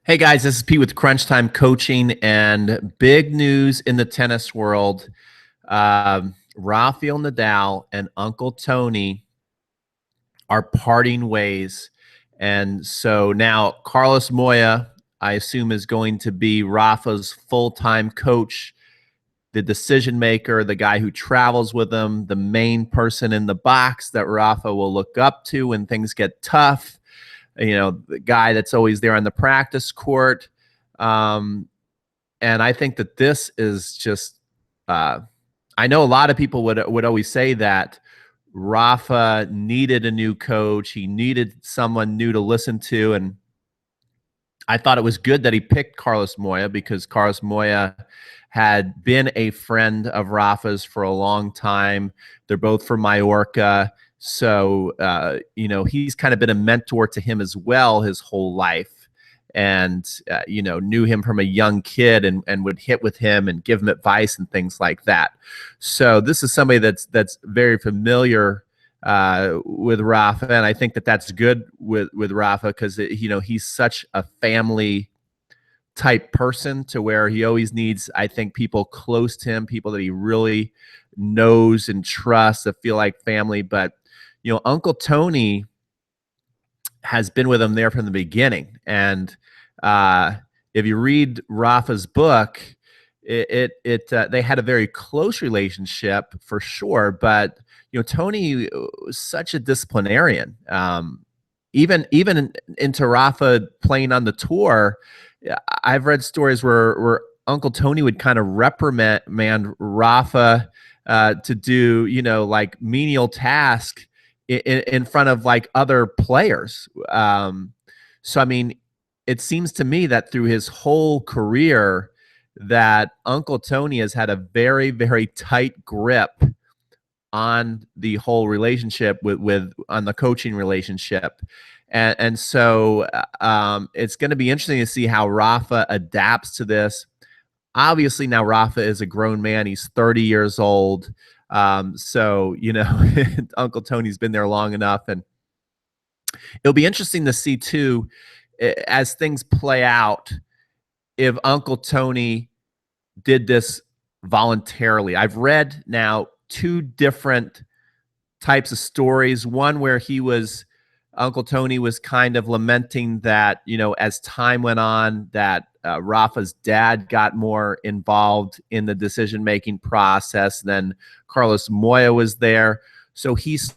Hey guys, this is Pete with Crunch Time Coaching, and big news in the tennis world. Rafael Nadal and Uncle Tony are parting ways. And so now Carlos Moyà, I assume, is going to be Rafa's full-time coach, the decision maker, the guy who travels with him, the main person in the box that Rafa will look up to when things get tough. The guy that's always there on the practice court. Um, and I think that this is just, I know a lot of people would always say that Rafa needed a new coach. He needed someone new to listen to. And I thought it was good that he picked Carlos Moyà because Carlos Moyà had been a friend of Rafa's for a long time. They're both from Mallorca. So, he's kind of been a mentor to him as well his whole life, and, knew him from a young kid and would hit with him and give him advice and things like that. So this is somebody that's very familiar with Rafa, and I think that that's good with Rafa because he's such a family type person to where he always needs, I think, people close to him, people that he really knows and trusts that feel like family. But Uncle Tony has been with him there from the beginning, and if you read Rafa's book, they had a very close relationship for sure. But Tony was such a disciplinarian. Even into Rafa playing on the tour, I've read stories where Uncle Tony would kind of reprimand Rafa to do like menial task in front of like other players. So I mean, it seems to me that through his whole career, that Uncle Tony has had a very, very tight grip on the whole relationship with on the coaching relationship. And so it's going to be interesting to see how Rafa adapts to this. Obviously, now Rafa is a grown man. He's 30 years old. So, Uncle Tony's been there long enough. And it'll be interesting to see, too, as things play out, if Uncle Tony did this voluntarily. I've read now two different types of stories. One where Uncle Tony was kind of lamenting that, as time went on, that Rafa's dad got more involved in the decision-making process. Then Carlos Moyà was there. So he's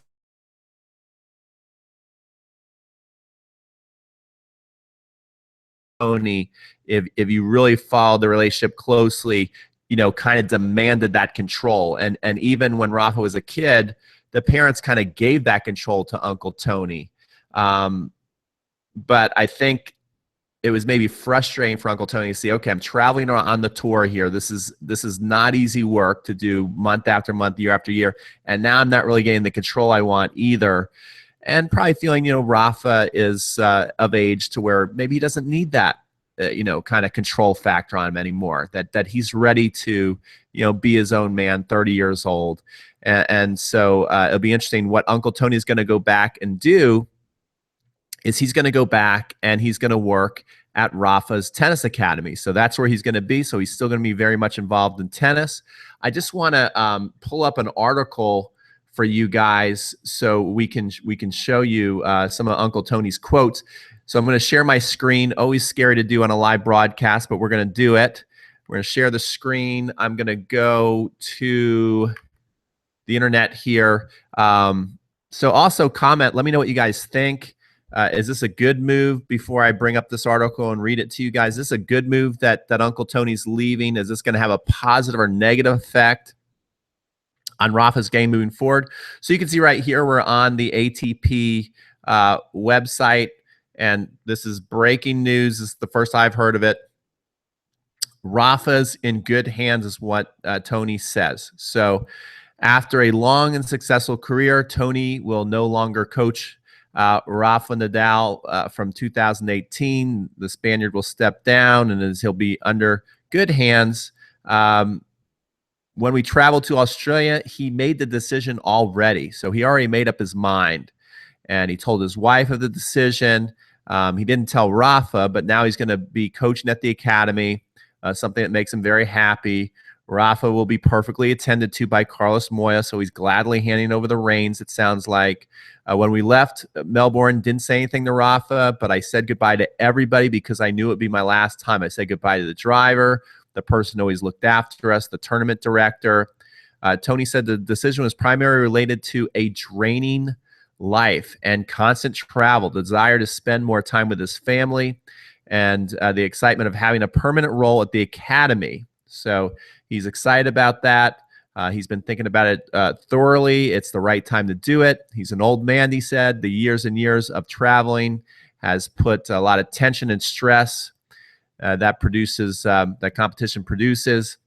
Tony, if you really follow the relationship closely, kind of demanded that control. And even when Rafa was a kid, the parents kind of gave that control to Uncle Tony. But I think it was maybe frustrating for Uncle Tony to see, okay, I'm traveling on the tour here. This is not easy work to do month after month, year after year. And now I'm not really getting the control I want either. And probably feeling, Rafa is of age to where maybe he doesn't need that, kind of control factor on him anymore, that he's ready to, be his own man, 30 years old. And so it'll be interesting what Uncle Tony is going to go back and do. Is he's going to go back and he's going to work at Rafa's tennis academy. So that's where he's going to be. So he's still going to be very much involved in tennis. I just want to pull up an article for you guys so we can show you some of Uncle Tony's quotes. So I'm going to share my screen. Always scary to do on a live broadcast, but we're going to do it. We're going to share the screen. I'm going to go to the internet here. So also comment. Let me know what you guys think. Is this a good move? Before I bring up this article and read it to you guys, is this a good move that Uncle Tony's leaving? Is this going to have a positive or negative effect on Rafa's game moving forward? So you can see right here, we're on the ATP website, and this is breaking news. This is the first I've heard of it. Rafa's in good hands is what Tony says. So after a long and successful career, Tony will no longer coach Rafa Nadal from 2018. The Spaniard will step down, and he'll be under good hands. When we traveled to Australia, he made the decision already. So he already made up his mind, and he told his wife of the decision. He didn't tell Rafa, but now he's going to be coaching at the academy, something that makes him very happy. Rafa will be perfectly attended to by Carlos Moyà, so he's gladly handing over the reins, it sounds like. When we left Melbourne, didn't say anything to Rafa, but I said goodbye to everybody because I knew it would be my last time. I said goodbye to the driver, the person who always looked after us, the tournament director. Toni said the decision was primarily related to a draining life and constant travel, the desire to spend more time with his family, and the excitement of having a permanent role at the academy. So he's excited about that. He's been thinking about it thoroughly. It's the right time to do it. He's an old man, he said. The years and years of traveling has put a lot of tension and stress that competition produces.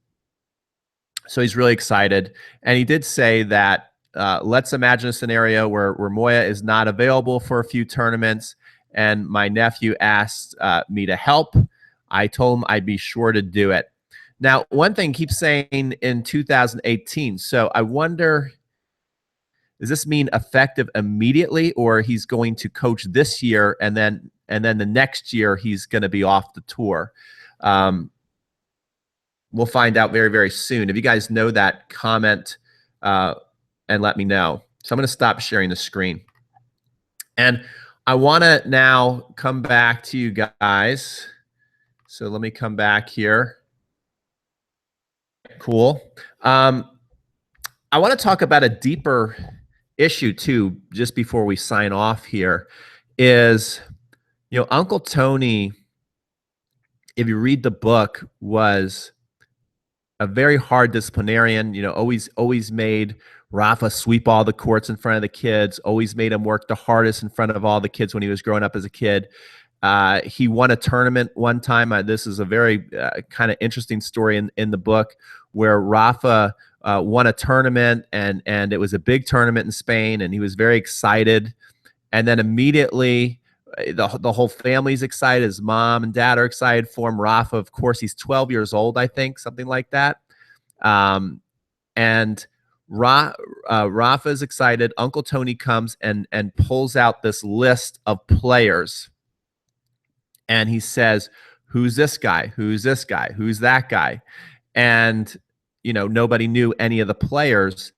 So he's really excited. And he did say that let's imagine a scenario where Moyà is not available for a few tournaments and my nephew asked me to help. I told him I'd be sure to do it. Now, one thing keeps saying in 2018. So I wonder, does this mean effective immediately, or he's going to coach this year and then the next year he's going to be off the tour? We'll find out very, very soon. If you guys know that, comment and let me know. So I'm going to stop sharing the screen. And I want to now come back to you guys. So let me come back here. Cool. I want to talk about a deeper issue too, just before we sign off here, is, Uncle Toni, if you read the book, was a very hard disciplinarian, always made Rafa sweep all the courts in front of the kids, always made him work the hardest in front of all the kids when he was growing up as a kid. He won a tournament one time. This is a very kind of interesting story in the book where Rafa won a tournament and it was a big tournament in Spain and he was very excited. And then immediately the whole family's excited. His mom and dad are excited for him. Rafa, of course, he's 12 years old, I think, something like that. And Rafa is excited. Uncle Toni comes and pulls out this list of players. And he says, who's this guy? Who's this guy? Who's that guy? And, nobody knew any of the players.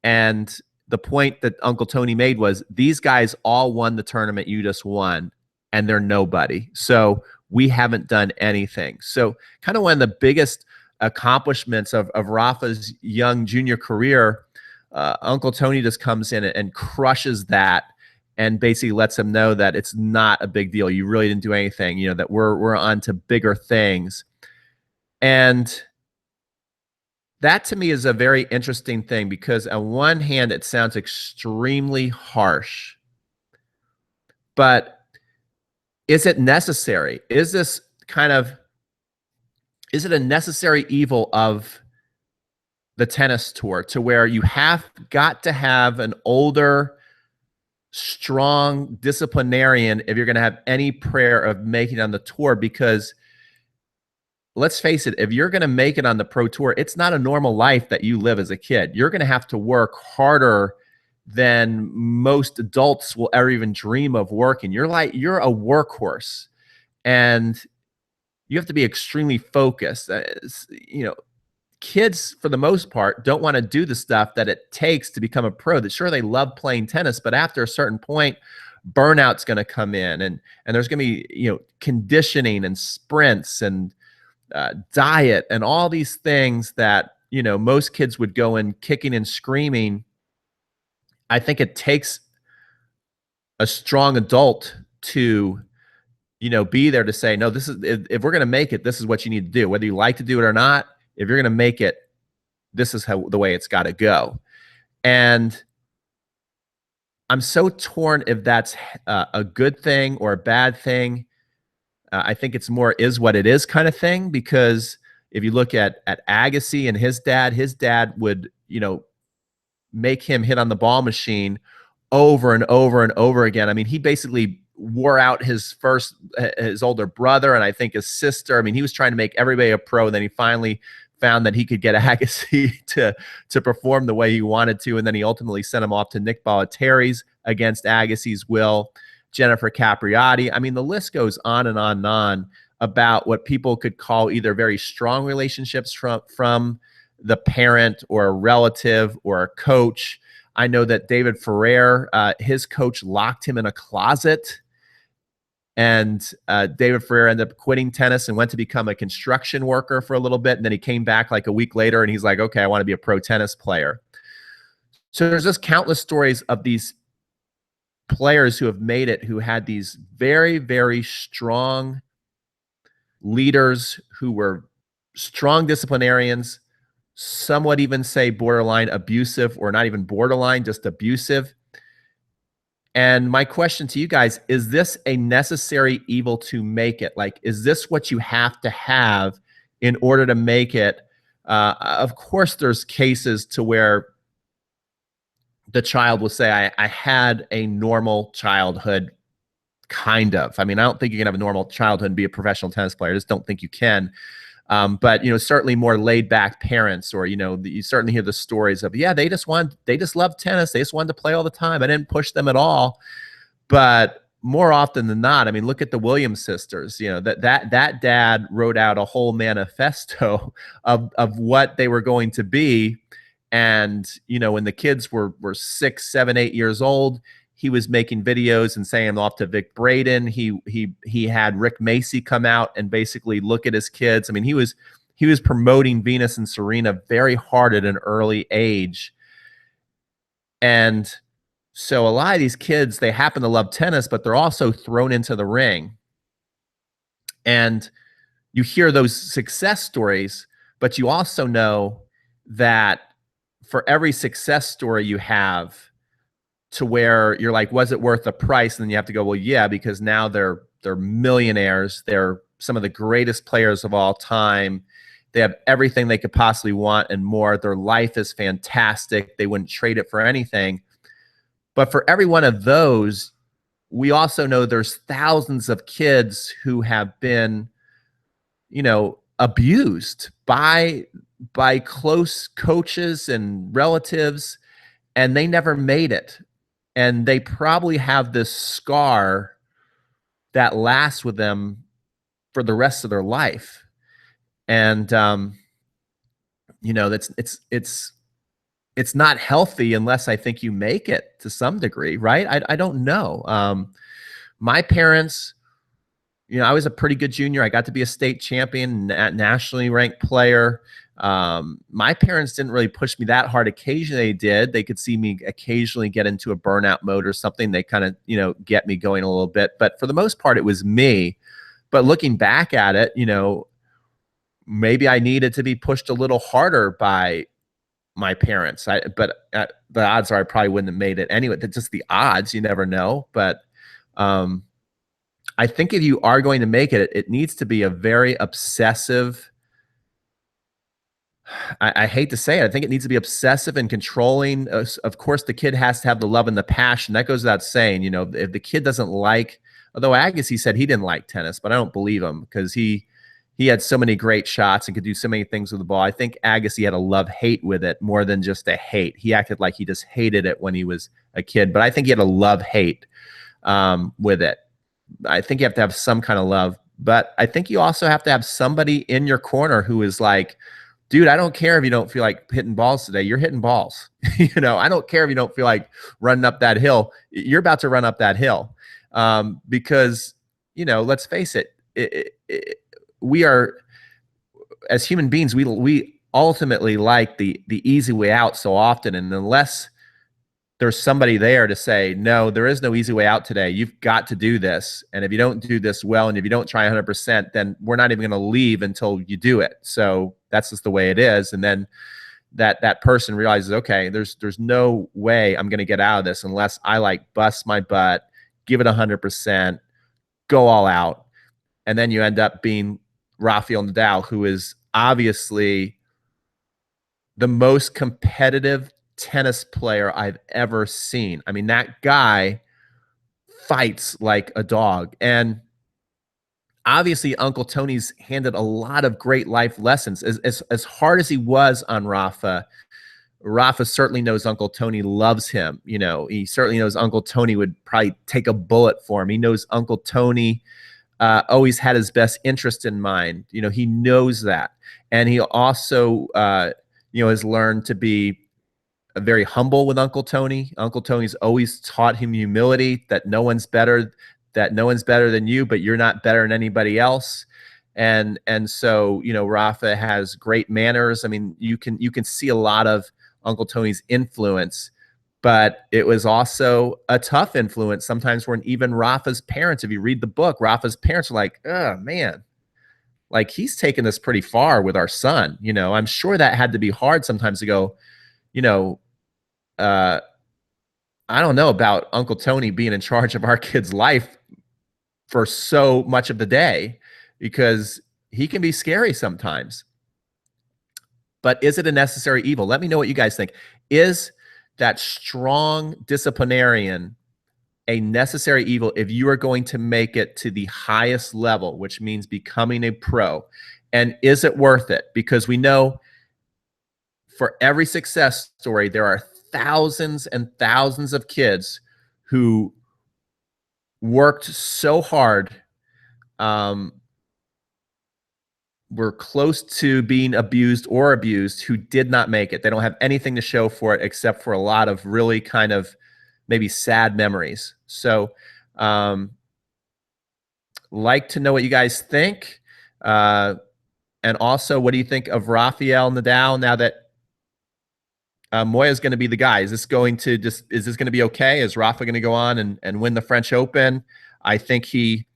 And the point that Uncle Toni made was, these guys all won the tournament you just won, and they're nobody. So we haven't done anything. So kind of one of the biggest accomplishments of Rafa's young junior career, Uncle Toni just comes in and crushes that and basically lets him know that it's not a big deal. You really didn't do anything, that we're on to bigger things. And that to me is a very interesting thing, because on one hand, it sounds extremely harsh, but is it necessary? Is it a necessary evil of the tennis tour to where you have got to have an older, strong disciplinarian if you're going to have any prayer of making it on the tour? Because let's face it, if you're going to make it on the pro tour, it's not a normal life that you live as a kid. You're going to have to work harder than most adults will ever even dream of working. You're a workhorse, and you have to be extremely focused. Kids, for the most part, don't want to do the stuff that it takes to become a pro. That sure, they love playing tennis, but after a certain point, burnout's going to come in, and there's going to be conditioning and sprints and diet and all these things that most kids would go in kicking and screaming. I think it takes a strong adult to be there to say, no, this is, if we're going to make it, this is what you need to do, whether you like to do it or not. If you're going to make it, this is the way it's got to go. And I'm so torn if that's a good thing or a bad thing. I think it's more is what it is kind of thing, because if you look at Agassi and his dad would, make him hit on the ball machine over and over and over again. I mean, he basically wore out his older brother and I think his sister. I mean, he was trying to make everybody a pro. And then he finally found that he could get Agassi to perform the way he wanted to. And then he ultimately sent him off to Nick Bollettieri's against Agassi's will. Jennifer Capriati. I mean, the list goes on and on and on about what people could call either very strong relationships from the parent or a relative or a coach. I know that David Ferrer, his coach locked him in a closet, and David Ferrer ended up quitting tennis and went to become a construction worker for a little bit. And then he came back like a week later and he's like, okay, I want to be a pro tennis player. So there's just countless stories of these players who have made it, who had these very, very strong leaders who were strong disciplinarians. Some would even say borderline abusive, or not even borderline, just abusive. And my question to you guys, is this a necessary evil to make it? Like, is this what you have to have in order to make it? Of course, there's cases to where the child will say, I had a normal childhood, kind of. I mean, I don't think you can have a normal childhood and be a professional tennis player. I just don't think you can. But, you know, certainly more laid back parents, or, you know, you certainly hear the stories of, yeah, they just loved tennis. They just wanted to play all the time. I didn't push them at all. But more often than not, I mean, look at the Williams sisters. You know, that dad wrote out a whole manifesto of what they were going to be. And, you know, when the kids were 6, 7, 8 years old, he was making videos and saying off to Vic Braden. He had Rick Macy come out and basically look at his kids. I mean, he was promoting Venus and Serena very hard at an early age. And so a lot of these kids, they happen to love tennis, but they're also thrown into the ring. And you hear those success stories, but you also know that for every success story you have, to where you're like, was it worth the price? And then you have to go, well, yeah, because now they're millionaires. They're some of the greatest players of all time. They have everything they could possibly want and more. Their life is fantastic. They wouldn't trade it for anything. But for every one of those, we also know there's thousands of kids who have been, you know, abused by close coaches and relatives, and they never made it. And they probably have this scar that lasts with them for the rest of their life. And, you know, it's not healthy unless I think you make it to some degree, right? I don't know. My parents, you know, I was a pretty good junior. I got to be a state champion, nationally ranked player. My parents didn't really push me that hard. Occasionally they did. They could see me occasionally get into a burnout mode or something. They kind of, you know, get me going a little bit. But for the most part, it was me. But looking back at it, you know, maybe I needed to be pushed a little harder by my parents. But the odds are I probably wouldn't have made it anyway. That's just the odds. You never know. But I think if you are going to make it, it needs to be a very obsessive, I hate to say it, I think it needs to be obsessive and controlling. Of course, the kid has to have the love and the passion. That goes without saying. You know, if the kid doesn't like, although Agassi said he didn't like tennis, but I don't believe him, because he had so many great shots and could do so many things with the ball. I think Agassi had a love-hate with it more than just a hate. He acted like he just hated it when he was a kid, but I think he had a love-hate with it. I think you have to have some kind of love, but I think you also have to have somebody in your corner who is like, dude, I don't care if you don't feel like hitting balls today. You're hitting balls. You know, I don't care if you don't feel like running up that hill. You're about to run up that hill. Because, you know, let's face it, we are, as human beings, we ultimately like the easy way out so often. And unless there's somebody there to say, no, there is no easy way out today. You've got to do this. And if you don't do this well, and if you don't try 100%, then we're not even going to leave until you do it. So that's just the way it is. And then that person realizes, okay, there's no way I'm going to get out of this unless I like bust my butt, give it 100%, go all out. And then you end up being Rafael Nadal, who is obviously the most competitive tennis player I've ever seen. I mean, that guy fights like a dog. And obviously, Uncle Tony's handed a lot of great life lessons. As hard as he was on Rafa, Rafa certainly knows Uncle Toni loves him. You know, he certainly knows Uncle Toni would probably take a bullet for him. He knows Uncle Toni always had his best interest in mind. You know, he knows that. And he also, you know, has learned to be very humble with Uncle Toni. Uncle Toni's always taught him humility, that no one's better than you, but you're not better than anybody else. And so, you know, Rafa has great manners. I mean, you can see a lot of Uncle Toni's influence, but it was also a tough influence sometimes when even Rafa's parents, if you read the book, Rafa's parents are like, oh man, like he's taken this pretty far with our son. You know, I'm sure that had to be hard sometimes to go, you know, I don't know about Uncle Toni being in charge of our kid's life for so much of the day, because he can be scary sometimes. But is it a necessary evil? Let me know what you guys think. Is that strong disciplinarian a necessary evil if you are going to make it to the highest level, which means becoming a pro? And is it worth it? Because we know for every success story, there are thousands and thousands of kids who worked so hard, were close to being abused or abused, who did not make it. They don't have anything to show for it except for a lot of really kind of maybe sad memories. So like to know what you guys think. And also, what do you think of Rafael Nadal now that Moya is going to be the guy? Is this going to be okay? Is Rafa going to go on and win the French Open? I think he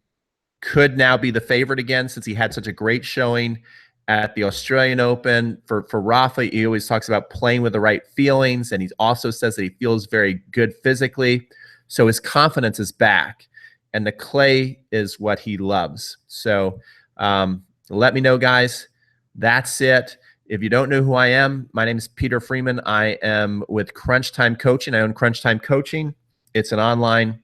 could now be the favorite again, since he had such a great showing at the Australian Open. For Rafa, he always talks about playing with the right feelings, and he also says that he feels very good physically. So his confidence is back, and the clay is what he loves. So let me know, guys. That's it. If you don't know who I am, my name is Peter Freeman. I am with Crunch Time Coaching. I own Crunch Time Coaching. It's an online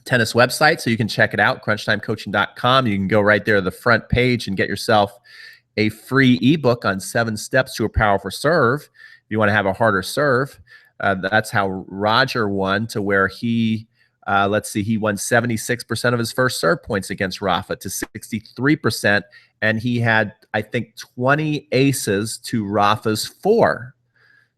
tennis website, so you can check it out, crunchtimecoaching.com. You can go right there to the front page and get yourself a free ebook on 7 steps to a powerful serve. If you want to have a harder serve, that's how Roger won, to where he, let's see, he won 76% of his first serve points against Rafa to 63%, and he had, I think, 20 aces to Rafa's 4.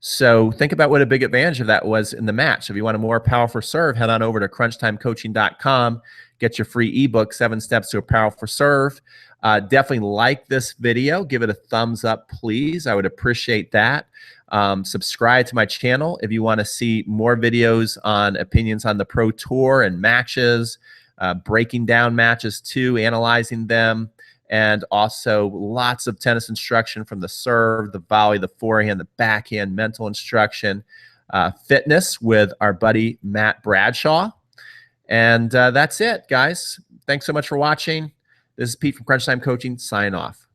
So think about what a big advantage of that was in the match. If you want a more powerful serve, head on over to crunchtimecoaching.com. Get your free ebook, 7 Steps to a Powerful Serve. Definitely like this video. Give it a thumbs up, please. I would appreciate that. Subscribe to my channel if you want to see more videos on opinions on the Pro Tour and matches, breaking down matches too, analyzing them, and also lots of tennis instruction from the serve, the volley, the forehand, the backhand, mental instruction, fitness with our buddy Matt Bradshaw. And that's it, guys. Thanks so much for watching. This is Pete from Crunch Time Coaching. Sign off.